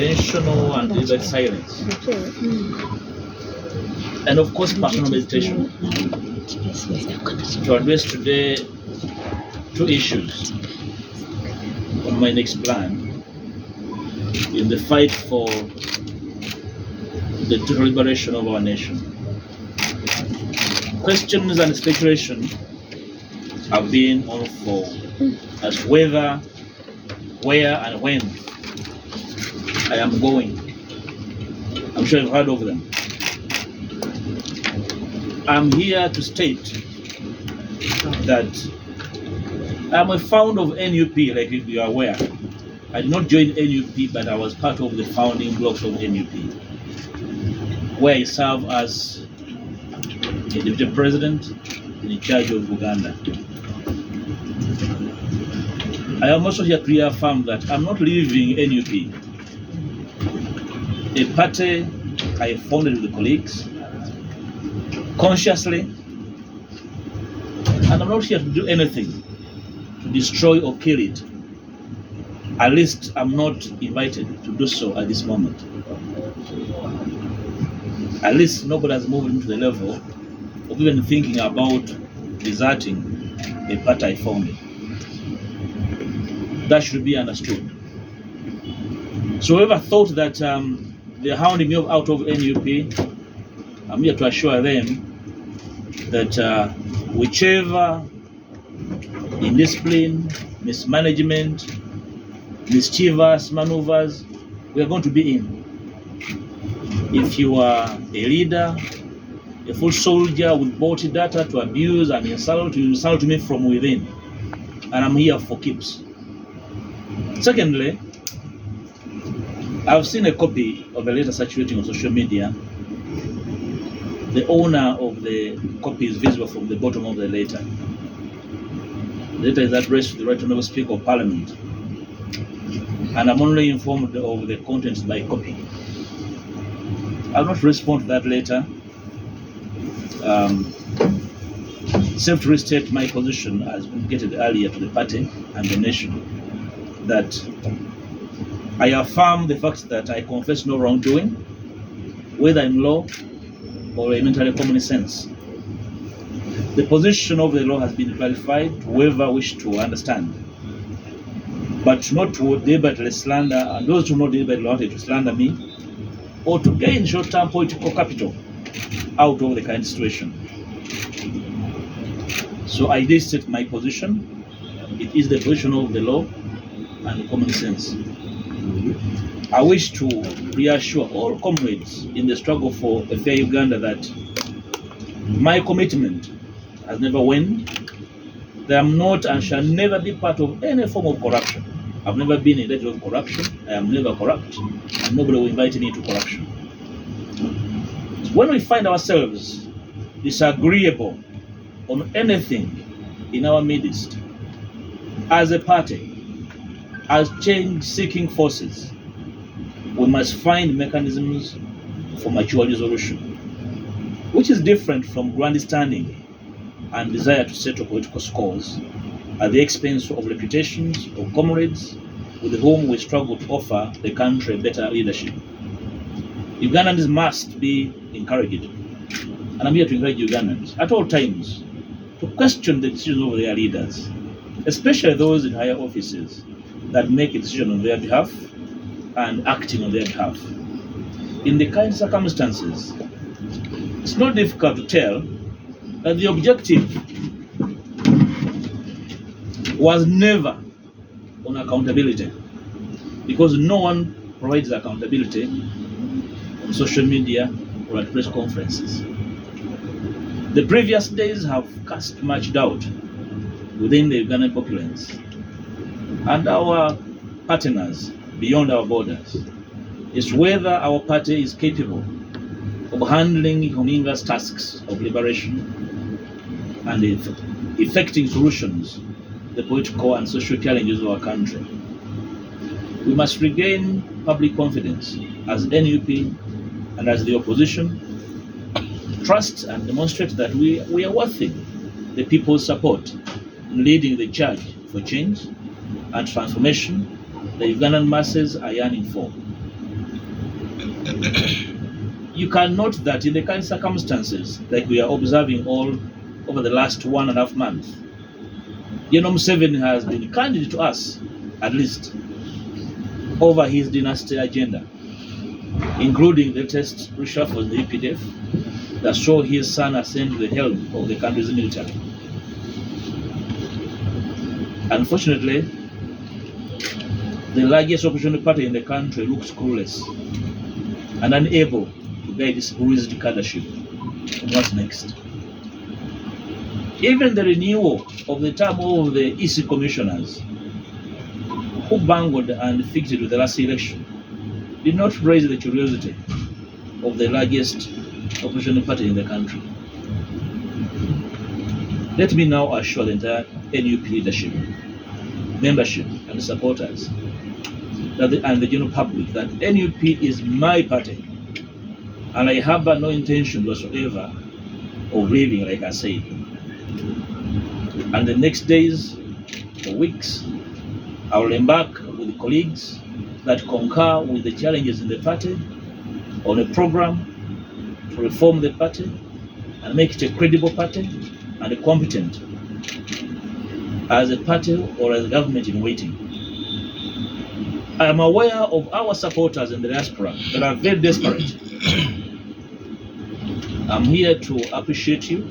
intentional and deliberate silence. And of course, personal meditation. To address today 2 issues on my next plan in the fight for the total liberation of our nation. Questions and speculation have been on for as whether, where, and when I am going. I'm sure you've heard of them. I'm here to state that I'm a founder of NUP, like you are aware. I did not join NUP, but I was part of the founding blocks of NUP, where I serve as a deputy president in charge of Uganda. I am also here to reaffirm that I'm not leaving NUP, a party I founded with colleagues consciously, and I'm not here to do anything to destroy or kill it. At least I'm not invited to do so at this moment. At least nobody has moved into the level of even thinking about deserting a party I founded. That should be understood. So whoever thought that they're hounding me out of NUP, I'm here to assure them that whichever indiscipline, mismanagement, mischievous maneuvers we are going to be in. If you are a leader, a full soldier with bought data to abuse and insult, you insult me from within. And I'm here for keeps. Secondly, I've seen a copy of a letter circulating on social media. The owner of the copy is visible from the bottom of the letter. The letter is addressed to the Right Honourable Speaker of Parliament, and I'm only informed of the contents by copy. I'll not respond to that letter, except to restate my position as indicated earlier to the party and the nation, that I affirm the fact that I confess no wrongdoing, whether in law or in mentally common sense. The position of the law has been clarified to whoever wishes to understand, but not to deliberately slander, and those who not deliberately wanted to slander me, or to gain short-term political capital out of the current situation. So I did state my position. It is the position of the law and common sense. I wish to reassure all comrades in the struggle for a fair Uganda that my commitment has never waned. That I am not and shall never be part of any form of corruption. I've never been in that of corruption. I am never corrupt, and nobody will invite me into corruption. So when we find ourselves disagreeable on anything in our midst, as a party, as change-seeking forces, we must find mechanisms for mature resolution, which is different from grandstanding and desire to settle political scores at the expense of reputations of comrades with whom we struggle to offer the country better leadership. Ugandans must be encouraged, and I'm here to encourage Ugandans at all times to question the decisions of their leaders, especially those in higher offices that make a decision on their behalf and acting on their behalf. In the current circumstances, it's not difficult to tell that the objective was never on accountability, because no one provides accountability on social media or at press conferences. The previous days have cast much doubt within the Ugandan populace and our partners beyond our borders is whether our party is capable of handling Hominga's tasks of liberation and effecting solutions to the political and social challenges of our country. We must regain public confidence as NUP and as the opposition, trust and demonstrate that we are worthy the people's support in leading the charge for change and transformation the Ugandan masses are yearning for. You can note that in the current circumstances, like we are observing all over the last 1.5 months, General Museveni has been candid to us, at least, over his dynasty agenda, including the latest reshuffle in the EPDF that saw his son ascend to the helm of the country's military. Unfortunately, the largest opposition party in the country looks clueless and unable to guide its bruised cadreship on what's next. Even the renewal of the term of the EC commissioners who bungled and fixed it with the last election did not raise the curiosity of the largest opposition party in the country. Let me now assure the entire NUP leadership, membership and supporters and the general public that NUP is my party, and I have no intention whatsoever of leaving, like I said. And the next days or weeks, I will embark with colleagues that concur with the challenges in the party on a program to reform the party and make it a credible party and a competent as a party or as a government in waiting. I am aware of our supporters in the diaspora that are very desperate. I'm here to appreciate you.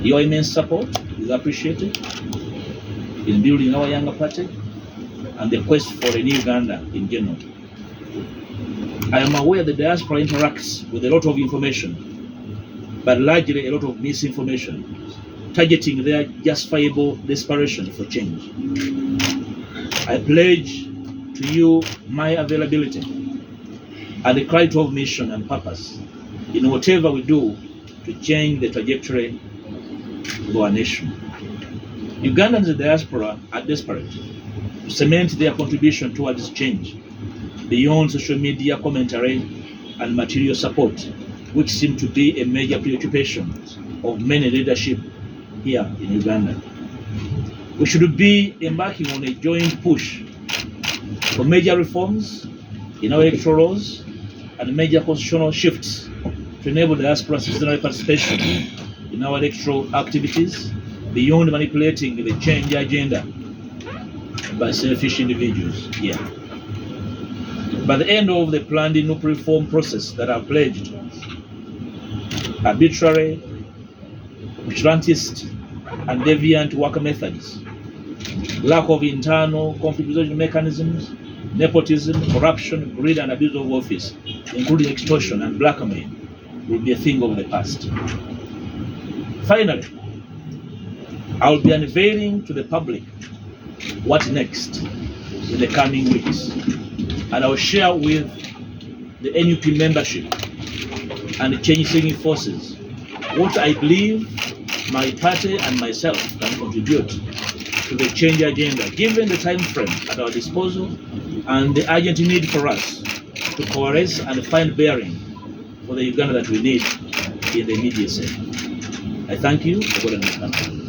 Your immense support is appreciated in building our younger party and the quest for a new Uganda in general. I am aware the diaspora interacts with a lot of information, but largely a lot of misinformation, targeting their justifiable desperation for change. I pledge to you my availability and the clarity of mission and purpose in whatever we do to change the trajectory of our nation. Ugandans in the diaspora are desperate to cement their contribution towards change beyond social media commentary and material support, which seem to be a major preoccupation of many leadership here in Uganda. We should be embarking on a joint push for major reforms in our electoral laws and major constitutional shifts to enable diaspora citizenry participation in our electoral activities beyond manipulating the change agenda by selfish individuals here. By the end of the planned NUP reform process that I've pledged, arbitrary, vigilantist, and deviant work methods, lack of internal conflict resolution mechanisms, nepotism, corruption, greed, and abuse of office, including extortion and blackmail, will be a thing of the past. Finally, I will be unveiling to the public what next in the coming weeks, and I will share with the NUP membership and the change-seeking forces what I believe my party and myself can contribute to the change agenda, given the time frame at our disposal and the urgent need for us to coalesce and find bearing for the Uganda that we need in the immediacy. I thank you for God and his country.